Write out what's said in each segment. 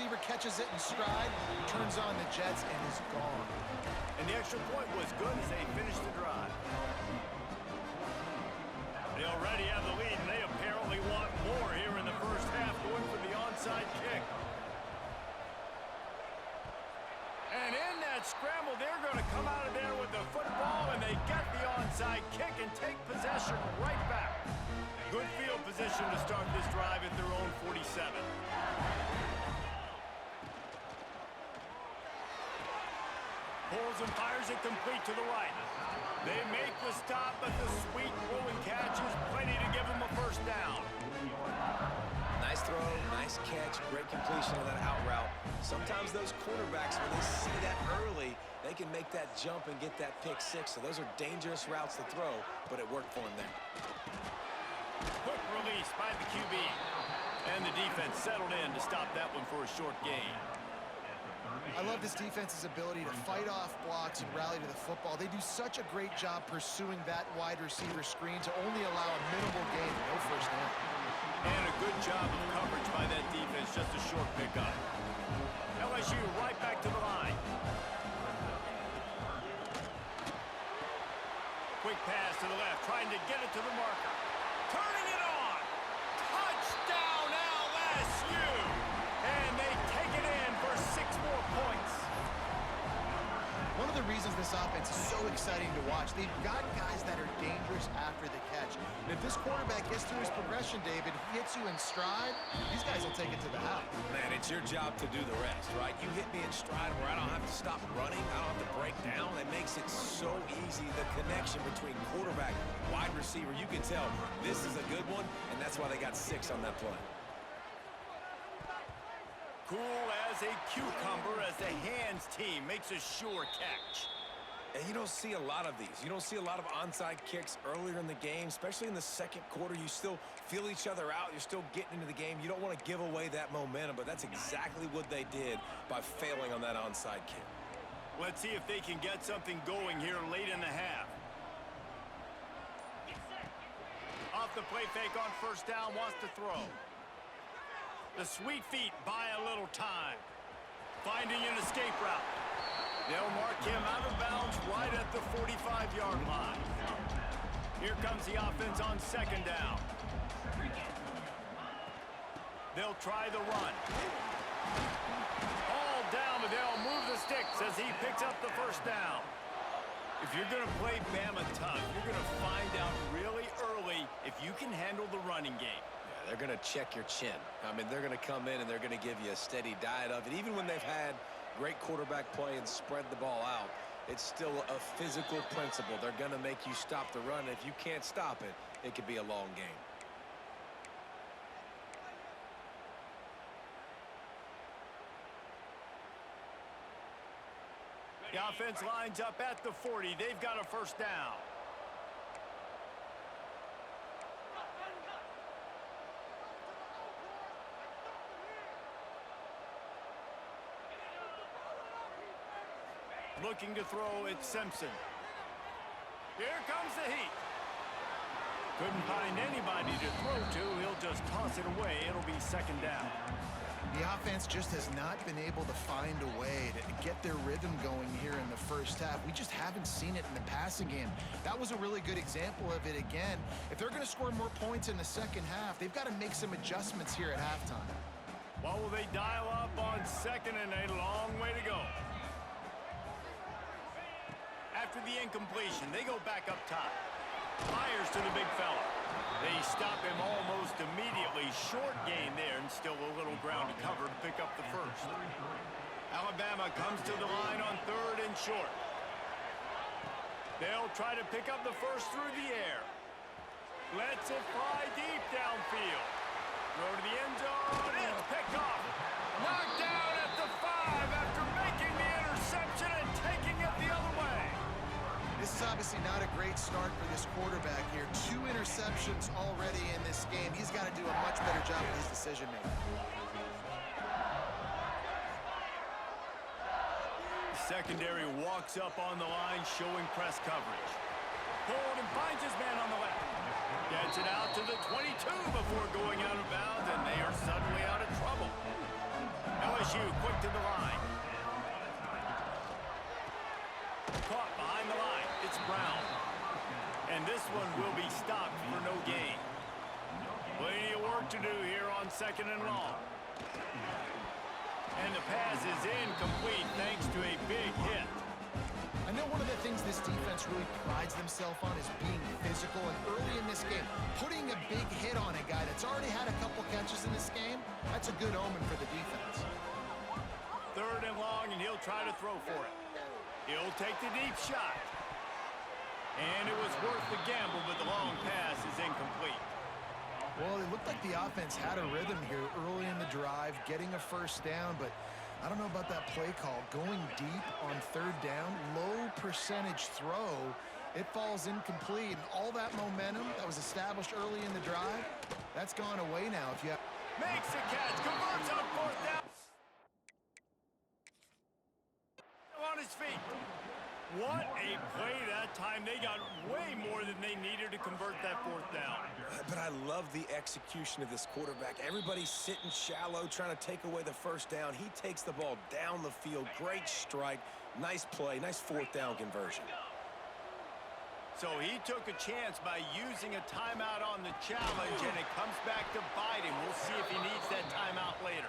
receiver catches it in stride, turns on the Jets, and is gone. And the extra point was good as they finished the drive. They already have the lead, and they apparently want more here in the first half, going for the onside kick. And in that scramble, they're going to come out of there with the football, and they get the onside kick and take possession right back. Good field position to start this drive at their own 47. Pulls and fires it complete to the right. They make the stop, but the sweet rolling catch is plenty to give them a first down. Nice throw, nice catch, great completion of that out route. Sometimes those quarterbacks, when they see that early, they can make that jump and get that pick six. So those are dangerous routes to throw, but it worked for him there. Quick release by the QB. And the defense settled in to stop that one for a short gain. I love this defense's ability to fight off blocks and rally to the football. They do such a great job pursuing that wide receiver screen to only allow a minimal gain, no first down. And a good job of coverage by that defense, just a short pickup. LSU right back to the line. Quick pass to the left, trying to get it to the marker. Turning it on. Touchdown LSU. And they take it in for 6 more points. One of the reasons this offense is so exciting to watch, they've got guys that are dangerous after the catch. And if this quarterback gets through his progression, David, he hits you in stride, these guys will take it to the house. Man, it's your job to do the rest, right? You hit me in stride where I don't have to stop running, I don't have to break down. It makes it so easy, the connection between quarterback, wide receiver. You can tell this is a good one, and that's why they got 6 on that play. Cool as a cucumber as the hands team makes a sure catch. And you don't see a lot of these. You don't see a lot of onside kicks earlier in the game, especially in the second quarter. You still feel each other out. You're still getting into the game. You don't want to give away that momentum, but that's exactly what they did by failing on that onside kick. Let's see if they can get something going here late in the half. Off the play fake on first down, wants to throw. The sweet feet buy a little time. Finding an escape route. They'll mark him out of bounds right at the 45-yard line. Here comes the offense on second down. They'll try the run. All down, but they'll move the sticks as he picks up the first down. If you're going to play Bama tough, you're going to find out really early if you can handle the running game. They're going to check your chin. I mean, they're going to come in and they're going to give you a steady diet of it. Even when they've had great quarterback play and spread the ball out, it's still a physical principle. They're going to make you stop the run. If you can't stop it, it could be a long game. The offense lines up at the 40. They've got a first down. Looking to throw, it's Simpson. Here comes the heat. Couldn't find anybody to throw to. He'll just toss it away. It'll be second down. The offense just has not been able to find a way to get their rhythm going here in the first half. We just haven't seen it in the passing game. That was a really good example of it again. If they're going to score more points in the second half, they've got to make some adjustments here at halftime. What will they dial up on second and a long way to go? After the incompletion, they go back up top. Fires to the big fella. They stop him almost immediately. Short gain there and still a little ground to cover to pick up the first. Alabama comes to the line on third and short. They'll try to pick up the first through the air. Lets it fly deep downfield. Throw to the end zone. It's picked off. Knocked down at the 5 after making the interception and taking it the other way. This is obviously not a great start for this quarterback here. 2 interceptions already in this game. He's got to do a much better job with his decision-making. Secondary walks up on the line, showing press coverage. Pulled and finds his man on the left. Gets it out to the 22 before going out of bounds, and they are suddenly out of trouble. LSU work to do here on 2nd and long. And the pass is incomplete thanks to a big hit. I know one of the things this defense really prides themselves on is being physical, and early in this game, putting a big hit on a guy that's already had a couple catches in this game, that's a good omen for the defense. 3rd and long, and he'll try to throw for it. He'll take the deep shot. And it was worth the gamble, but the long pass is incomplete. Well, it looked like the offense had a rhythm here early in the drive, getting a first down, but I don't know about that play call. Going deep on 3rd down, low percentage throw, it falls incomplete. And all that momentum that was established early in the drive, that's gone away now. If you have... Makes the catch, converts on 4th down. On his feet. What a play that time. They got way more than they needed to convert that 4th down. But I love the execution of this quarterback. Everybody's sitting shallow, trying to take away the first down. He takes the ball down the field. Great strike. Nice play. Nice 4th down conversion. So he took a chance by using a timeout on the challenge, and it comes back to bite him. We'll see if he needs that timeout later.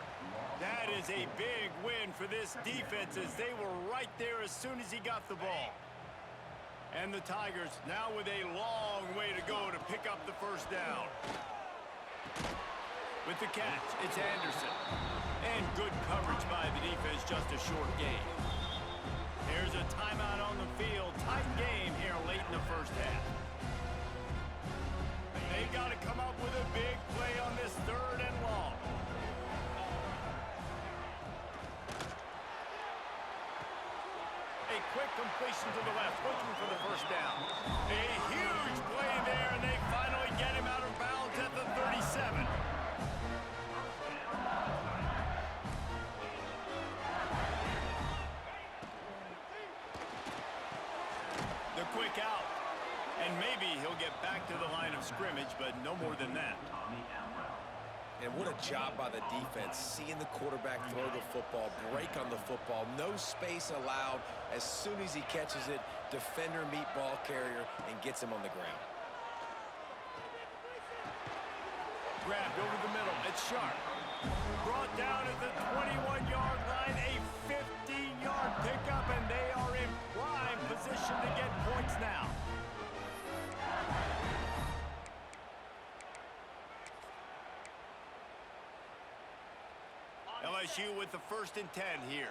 That is a big win for this defense, as they were right there as soon as he got the ball. And the Tigers now with a long way to go to pick up the first down. With the catch, it's Anderson. And good coverage by the defense, just a short gain. There's a timeout on the field. Tight game here late in the first half. They've got to come up with a big play on this 3rd and long. A quick completion to the left, looking for the first down. A huge play there, and they finally get him out of bounds at the 37. The quick out. And maybe he'll get back to the line of scrimmage, but no more than that. And what a job by the defense, seeing the quarterback throw the football, break on the football, no space allowed. As soon as he catches it, defender meet ball carrier and gets him on the ground. Grabbed over the middle, it's Sharp. Brought down at the 21-yard line, a 15-yard pickup, and they are in prime position to get points now. LSU with the 1st and 10 here.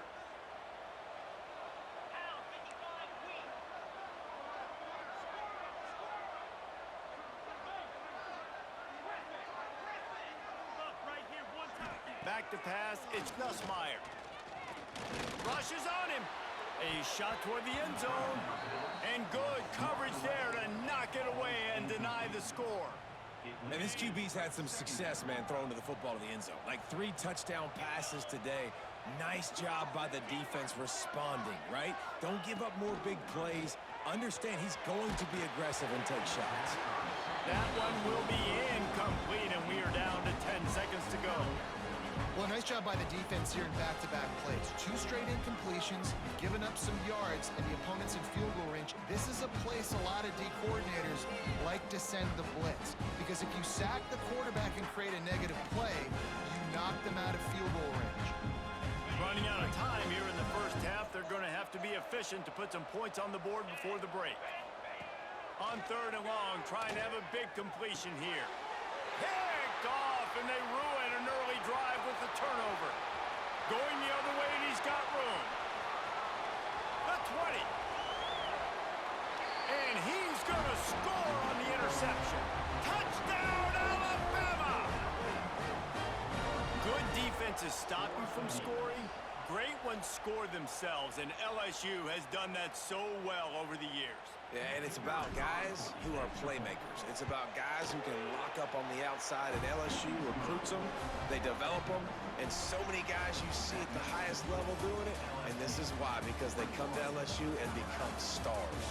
Back to pass, it's Nussmeier. Rushes on him. A shot toward the end zone. And good coverage there to knock it away and deny the score. And this QB's had some success, man, throwing to the football to the end zone. Like 3 touchdown passes today. Nice job by the defense responding, right? Don't give up more big plays. Understand he's going to be aggressive and take shots. That one will be incomplete, and we are down to 10 seconds to go. Well, nice job by the defense here in back-to-back plays. 2 straight incompletions, giving up some yards, and the opponent's in field goal range. This is a place a lot of D coordinators like to send the blitz, because if you sack the quarterback and create a negative play, you knock them out of field goal range. Running out of time here in the first half. They're going to have to be efficient to put some points on the board before the break. On 3rd and long, trying to have a big completion here. Picked off, and they ruin an early drive with the turnover. Going the other way, and he's got room. The 20. And he's going to score on the interception. Touchdown, Alabama! Good defenses stop you from scoring. Great ones score themselves, and LSU has done that so well over the years. Yeah, and it's about guys who are playmakers. It's about guys who can lock up on the outside, and LSU recruits them, they develop them, and so many guys you see at the highest level doing it, and this is why, because they come to LSU and become stars.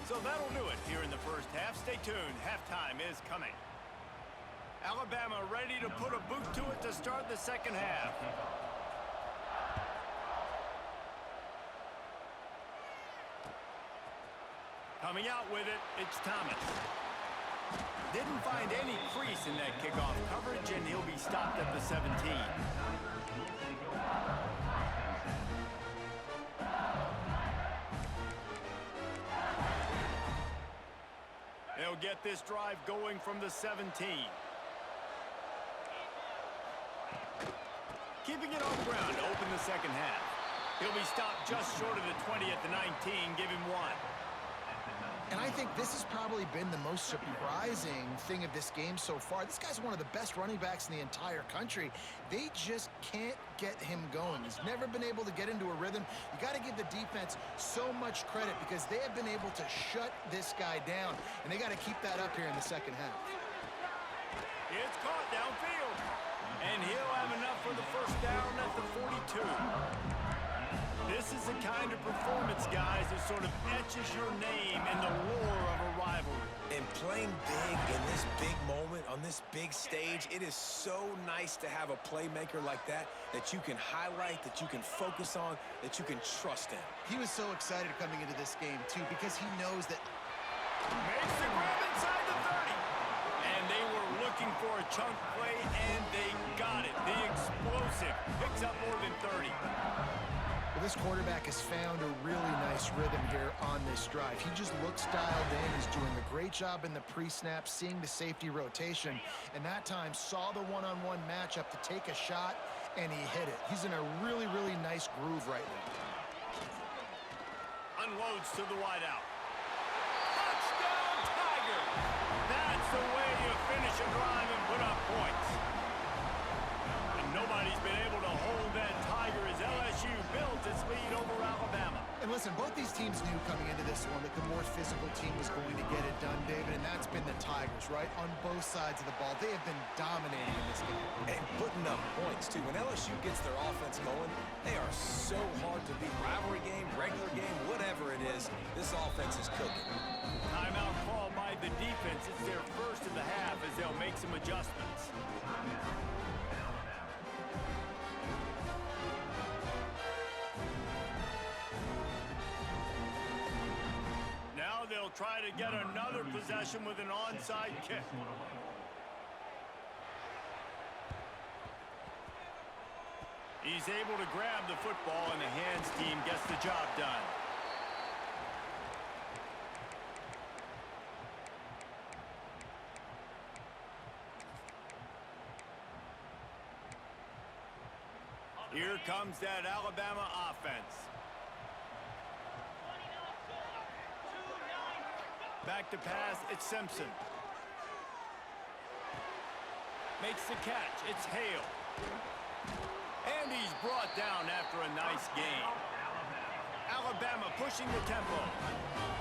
So that'll do it here in the first half. Stay tuned. Halftime is coming. Alabama ready to put a boot to it to start the second half. Coming out with it, it's Thomas. Didn't find any crease in that kickoff coverage, stopped at the 17. They'll get this drive going from the 17. Keeping it on ground to open the second half. He'll be stopped just short of the 20 at the 19. Give him 1. And I think this has probably been the most surprising thing of this game so far. This guy's one of the best running backs in the entire country. They just can't get him going. He's never been able to get into a rhythm. You got to give the defense so much credit because they have been able to shut this guy down, and they got to keep that up here in the second half. It's caught downfield, and he'll have enough for the first down at the 42. This is the kind of performance, guys, that sort of etches your name in the lore of a rivalry. And playing big in this big moment, on this big stage, it is so nice to have a playmaker like that that you can highlight, that you can focus on, that you can trust in. He was so excited coming into this game, too, because he knows that... Makes the grab inside the 30. And they were looking for a chunk play, and they got it. The explosive picks up more than 30. This quarterback has found a really nice rhythm here on this drive. He just looks dialed in. He's doing a great job in the pre-snap, seeing the safety rotation, and that time saw the one-on-one matchup to take a shot, and he hit it. He's in a really, really nice groove right now. Unloads to the wideout. Touchdown, Tiger! That's the way you finish a drive and put up points. And nobody's been able to hold that Tiger as LSU built its lead over Alabama. And listen, both these teams knew coming into this one that the more physical team was going to get it done, David, and that's been the Tigers, right? On both sides of the ball. They have been dominating in this game. And putting up points, too. When LSU gets their offense going, they are so hard to beat. Rivalry game, regular game, whatever it is, this offense is cooking. Timeout called by the defense. It's their first of the half as they'll make some adjustments. They'll try to get another possession with an onside kick. He's able to grab the football, and the hands team gets the job done. Here comes that Alabama offense. Back to pass, it's Simpson. Makes the catch, it's Hale. And he's brought down after a nice gain. Alabama pushing the tempo.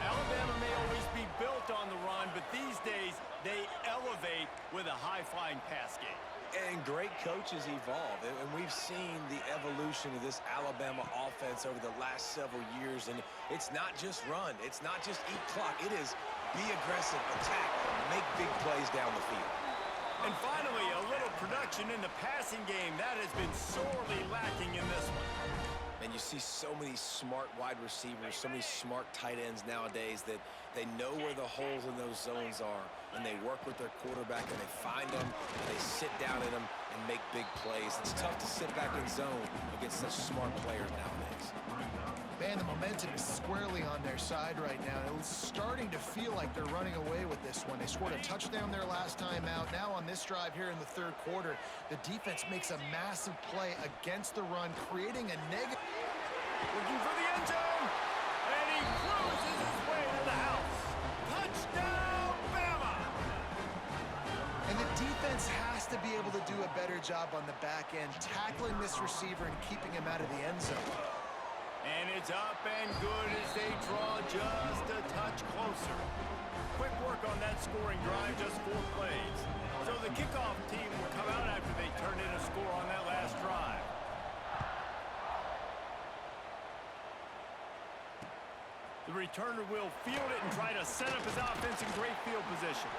Alabama may always be built on the run, but these days they elevate with a high-flying pass game. And great coaches evolve, and we've seen the evolution of this Alabama offense over the last several years, and it's not just run, it's not just eat clock, it is be aggressive, attack, make big plays down the field. And finally, a little production in the passing game. That has been sorely lacking in this one. And you see so many smart wide receivers, so many smart tight ends nowadays that they know where the holes in those zones are, and they work with their quarterback, and they find them, and they sit down in them and make big plays. It's tough to sit back in zone against such smart players nowadays. Man, the momentum is squarely on their side right now. It's starting to feel like they're running away with this one. They scored a touchdown their last time out. Now on this drive here in the third quarter, the defense makes a massive play against the run, creating a negative. Looking for the end zone, and he cruises his way to the house. Touchdown, Bama! And the defense has to be able to do a better job on the back end, tackling this receiver and keeping him out of the end zone. And it's up and good as they draw just a touch closer. Quick work on that scoring drive, just 4 plays. So the kickoff team will come out after they turn in a score on that last drive. The returner will field it and try to set up his offense in great field position.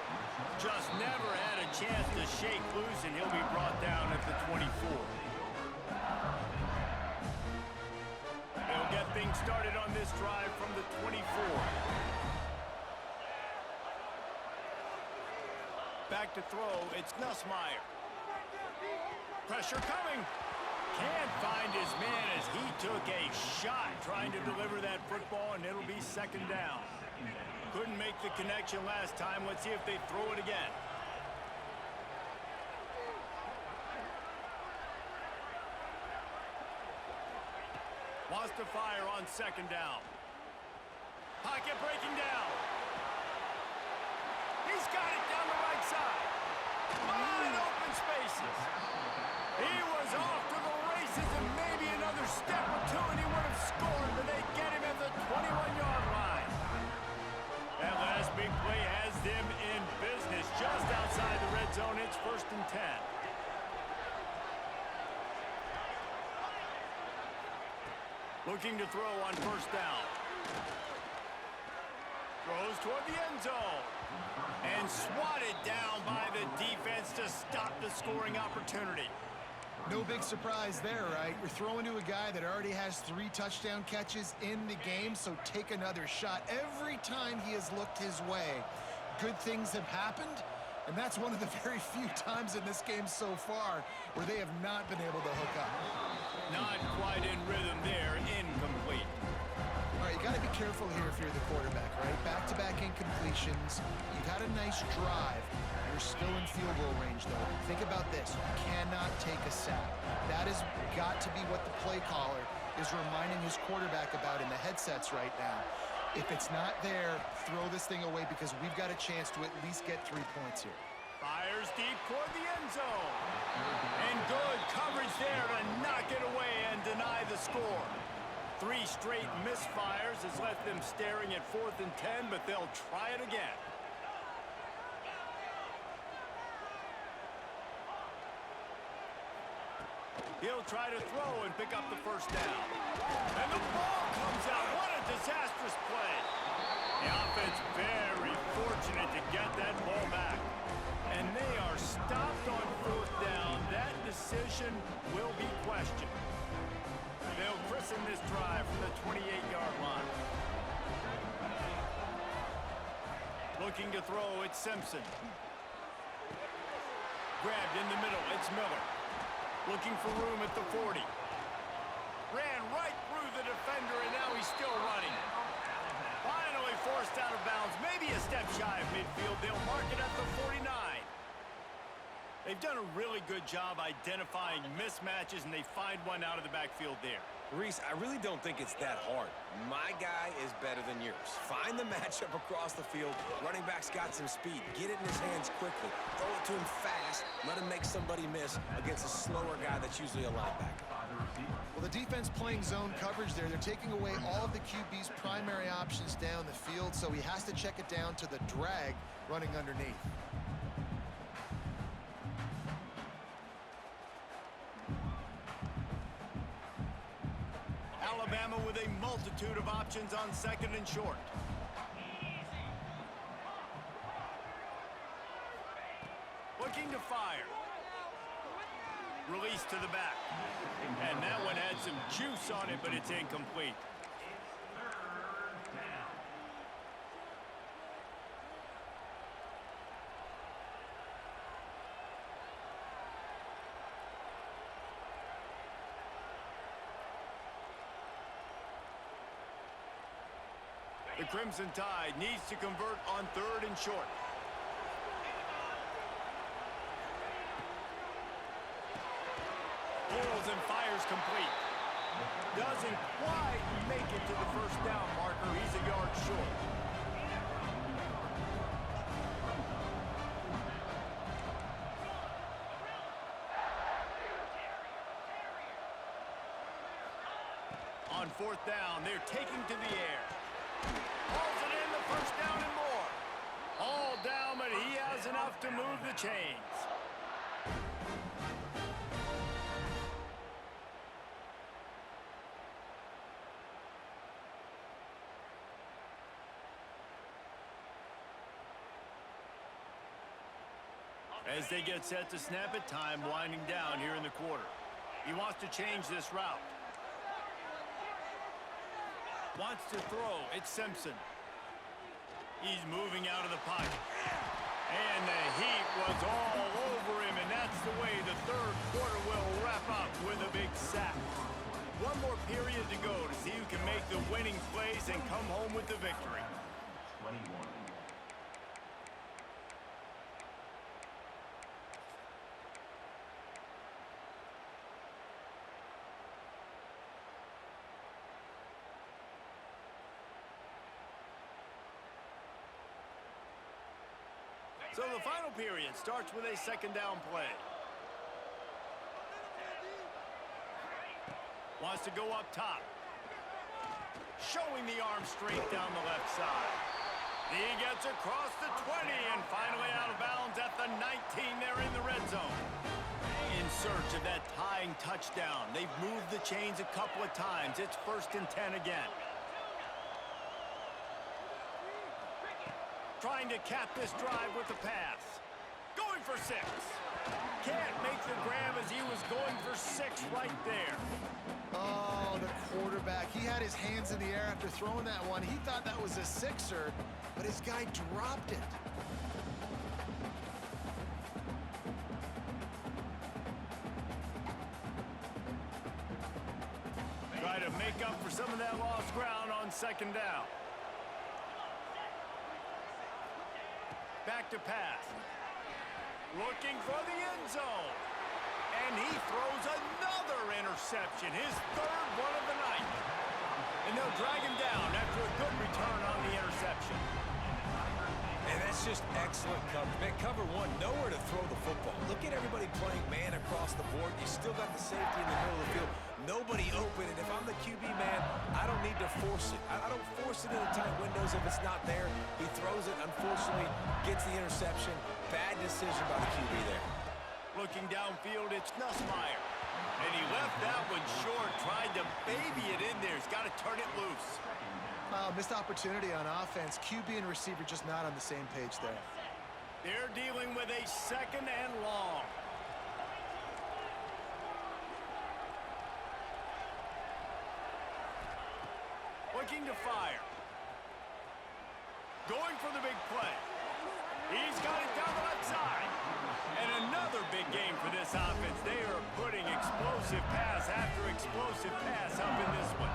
Just never had a chance to shake loose, and he'll be brought down at the 24. They'll get things started on this drive from the 24. Back to throw, it's Nussmeier. Pressure coming. Can't find his man as he took a shot trying to deliver that football, and it'll be second down. Couldn't make the connection last time. Let's see if they throw it again. Wants to fire on second down. Pocket breaking down. He's got it down the right side. Wide open spaces. He was off to the races and maybe another step or two and he would have scored, but they get him at the 21-yard line. That last big play has them in business just outside the red zone. It's 1st and 10. Looking to throw on first down. Throws toward the end zone. And swatted down by the defense to stop the scoring opportunity. No big surprise there, right? You're throwing to a guy that already has 3 touchdown catches in the game, so take another shot. Every time he has looked his way, good things have happened, and that's one of the very few times in this game so far where they have not been able to hook up. Not quite in rhythm there, incomplete. All right, you got to be careful here if you're the quarterback, right? Back-to-back incompletions. You've had a nice drive. You're still in field goal range, though. Think about this. You cannot take a sack. That has got to be what the play caller is reminding his quarterback about in the headsets right now. If it's not there, throw this thing away because we've got a chance to at least get 3 points here. Fires deep toward the end zone. And good coverage there to knock it away and deny the score. 3 straight misfires has left them staring at 4th and 10, but they'll try it again. He'll try to throw and pick up the first down. And the ball comes out. What a disastrous play. The offense very fortunate to get that ball back. And they are stopped on 4th down. That decision will be questioned. They'll christen this drive from the 28-yard line. Looking to throw, it's Simpson. Grabbed in the middle, it's Miller. Looking for room at the 40. Ran right through the defender, and now he's still running. Finally forced out of bounds, maybe a step shy of midfield. They'll mark it at the 49. They've done a really good job identifying mismatches, and they find one out of the backfield there. Reese, I really don't think it's that hard. My guy is better than yours. Find the matchup across the field. Running back's got some speed. Get it in his hands quickly. Throw it to him fast. Let him make somebody miss against a slower guy that's usually a linebacker. Well, the defense playing zone coverage there. They're taking away all of the QB's primary options down the field, so he has to check it down to the drag running underneath. Alabama with a multitude of options on 2nd and short. Looking to fire. Release to the back. And that one had some juice on it, but it's incomplete. The Crimson Tide needs to convert on 3rd and short. Pulls and fires complete. Doesn't quite make it to the first down marker. He's a yard short. On 4th down, they're taking to the air. Hauls it in, the first down and more. All down, but he has enough to move the chains. As they get set to snap it, time winding down here in the quarter. He wants to change this route. Wants to throw. It's Simpson. He's moving out of the pocket. And the heat was all over him, and that's the way the third quarter will wrap up with a big sack. One more period to go to see who can make the winning plays and come home with the victory. 21. So the final period starts with a second down play. Wants to go up top. Showing the arm straight down the left side. He gets across the 20 and finally out of bounds at the 19 there in the red zone. In search of that tying touchdown. They've moved the chains a couple of times. It's 1st and 10 again. Trying to cap this drive with the pass. Going for 6. Can't make the grab as he was going for 6 right there. Oh, the quarterback. He had his hands in the air after throwing that one. He thought that was a sixer, but his guy dropped it. Try to make up for some of that lost ground on second down. Back to pass. Looking for the end zone. And he throws another interception, his 3rd one of the night. And they'll drag him down after a good return on the interception. And that's just excellent coverage. Man, cover one, nowhere to throw the football. Look at everybody playing man across the board. You still got the safety in the middle of the field. Nobody open, and if I'm the QB man, I don't need to force it. I don't force it into tight windows if it's not there. He throws it, unfortunately, gets the interception. Bad decision by the QB there. Looking downfield, it's Nussmeier. And he left that one short, tried to baby it in there. He's got to turn it loose. Missed opportunity on offense. QB and receiver just not on the same page there. They're dealing with a 2nd and long. Looking to fire. Going for the big play. He's got it down the left side. And another big game for this offense. They are putting explosive pass after explosive pass up in this one.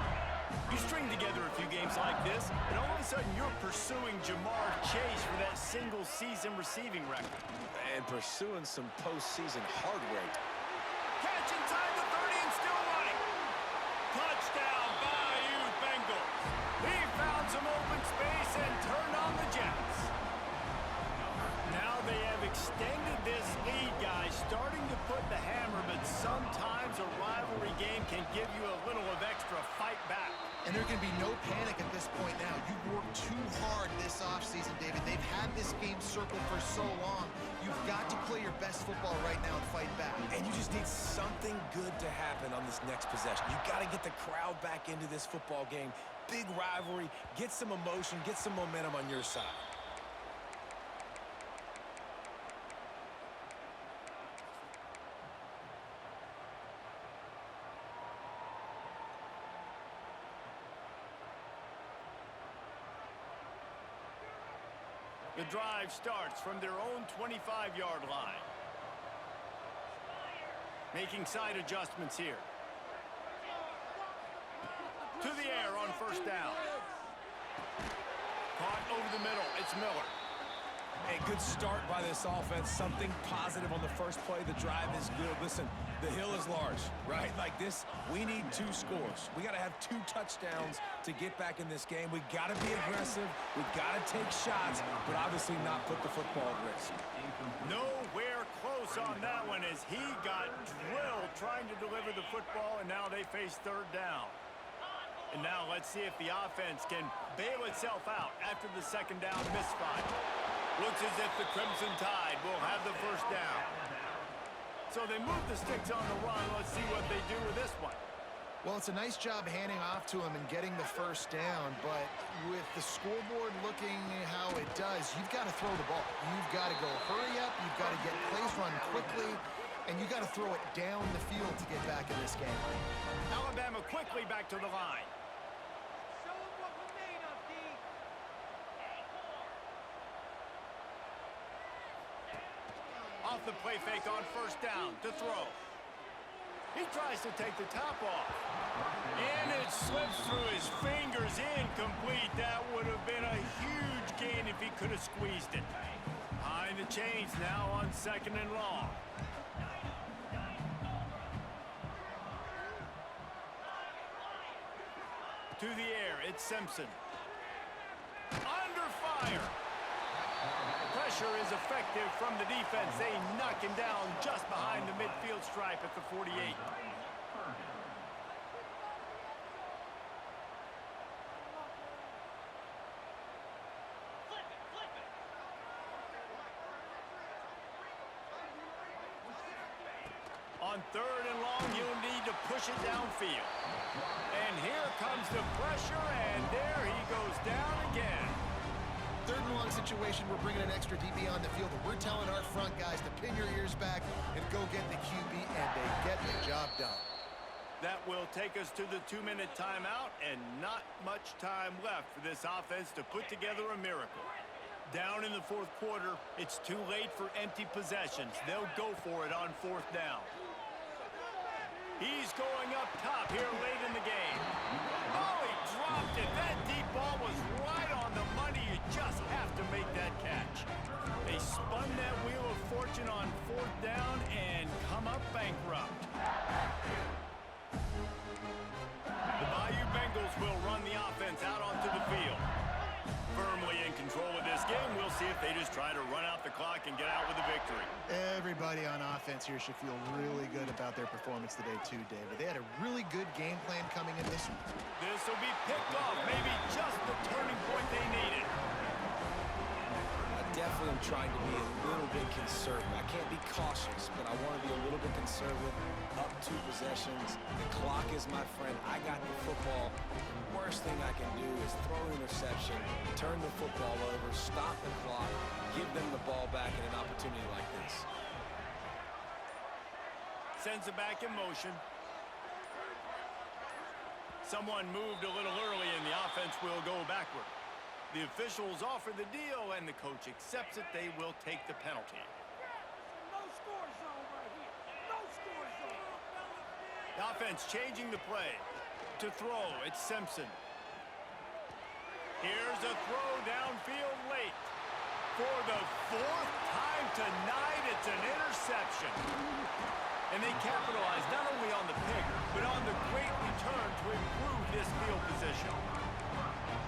You string together a few games like this, and all of a sudden you're pursuing Jamar Chase for that single-season receiving record. And pursuing some postseason hard rate. Catch inside the 30 and still running. Touchdown, Bayou Bengals. He found some open space and turned on the Jets. Now they have extended this lead, guys, starting to put the hammer, but sometimes a rivalry game can give you a little of extra fight back. And there can be no panic at this point now. You worked too hard this offseason, David. They've had this game circled for so long. You've got to play your best football right now and fight back. And you just need something good to happen on this next possession. You got to get the crowd back into this football game. Big rivalry. Get some emotion. Get some momentum on your side. The drive starts from their own 25-yard line. Making side adjustments here. To the air on 1st down. Caught over the middle. It's Miller. A good start by this offense. Something positive on the first play. The drive is good. Listen, the hill is large, right? Like this, we need 2 scores. We got to have 2 touchdowns to get back in this game. We got to be aggressive. We got to take shots, but obviously not put the football at risk. Nowhere close on that one as he got drilled trying to deliver the football, and now they face 3rd down. And now let's see if the offense can bail itself out after the 2nd down misfire. Looks as if the Crimson Tide will have the 1st down. So they move the sticks on the run. Let's see what they do with this one. Well, it's a nice job handing off to him and getting the 1st down, but with the scoreboard looking how it does, you've got to throw the ball. You've got to go hurry up, you've got to get plays run quickly, and you've got to throw it down the field to get back in this game. Alabama quickly back to the line. the play fake on first down to throw. He tries to take the top off. And it slips through his fingers, incomplete. That would have been a huge gain if he could have squeezed it. Behind the chains now on 2nd and long. To the air, it's Simpson. Under fire. Pressure is effective from the defense. They knock him down just behind the midfield stripe at the 48. On 3rd and long, you'll need to push it downfield. And here comes the pressure, and there he goes down again. 3rd and long situation, we're bringing an extra DB on the field, but we're telling our front guys to pin your ears back and go get the QB, and they get the job done. That will take us to the 2-minute timeout, and not much time left for this offense to put together a miracle. Down in the 4th quarter, it's too late for empty possessions. They'll go for it on 4th down. He's going up top here late in the game. Oh, he dropped it. That deep ball was right on the money. You just have to make that catch. They spun that wheel of fortune on 4th down and come up bankrupt. The Bayou Bengals will run the offense out onto the field. Firmly in control of this game. We'll see if they just try to run out the clock and get out with a victory. Everybody on offense here should feel really good about their performance today too, David. They had a really good game plan coming in this one. This will be picked off. Maybe just the turning point they needed. I definitely am trying to be a little bit conservative. I can't be cautious, but I want to be a little bit conservative. Up 2 possessions. The clock is my friend. I got the football. The worst thing I can do is throw an interception, turn the football over, stop the clock, give them the ball back in an opportunity like this. Sends it back in motion. Someone moved a little early and the offense will go backward. The officials offer the deal and the coach accepts it. They will take the penalty. No score zone right here. No score zone. The offense changing the play. To throw, it's Simpson. Here's a throw downfield late. For the 4th time tonight, it's an interception. And they capitalize not only on the pick, but on the great return to improve this field position.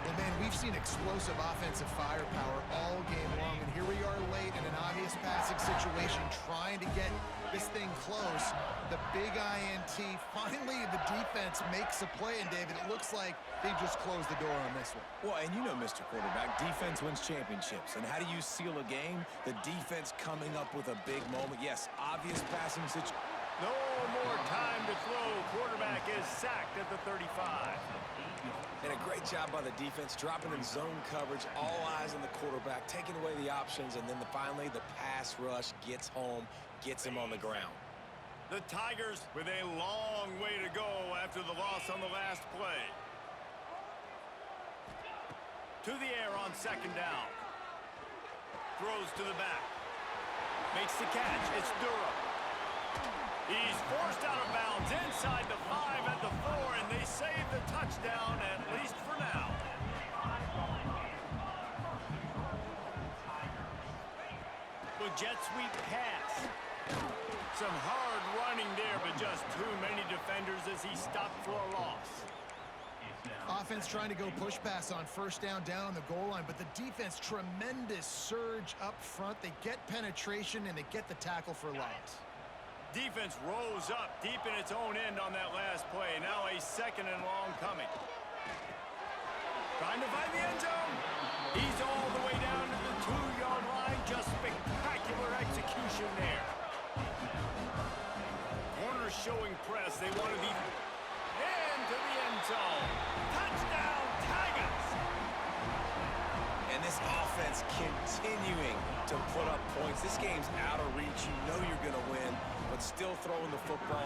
Well, man, we've seen explosive offensive firepower all game long, and here we are late in an obvious passing situation, trying to get this thing close. The big INT, finally the defense makes a play, and David, it looks like they just closed the door on this one. Well, and you know, Mr. Quarterback, defense wins championships. And how do you seal a game? The defense coming up with a big moment. Yes, obvious passing situation. No more time to throw. Quarterback is sacked at the 35. And a great job by the defense, dropping in zone coverage, all eyes on the quarterback, taking away the options, and then finally the pass rush gets home, gets him on the ground. The Tigers with a long way to go after the loss on the last play. To the air on 2nd down. Throws to the back. Makes the catch. It's Durham. He's forced out of bounds inside the 5 at the 4, and they save the touchdown, at least for now. Well, jet sweep pass. Some hard running there, but just too many defenders as he stopped for a loss. Offense trying to go push pass on 1st down, down on the goal line, but the defense, tremendous surge up front. They get penetration, and they get the tackle for loss. Defense rose up deep in its own end on that last play. Now a 2nd and long coming. Trying to find the end zone. He's all the way down to the 2-yard line. Just spectacular execution there. Corners showing press. They want to be into the end zone. Touchdown, Tigers! And this offense continuing to put up points. This game's out of reach. You know you're going to win, but still throwing the football.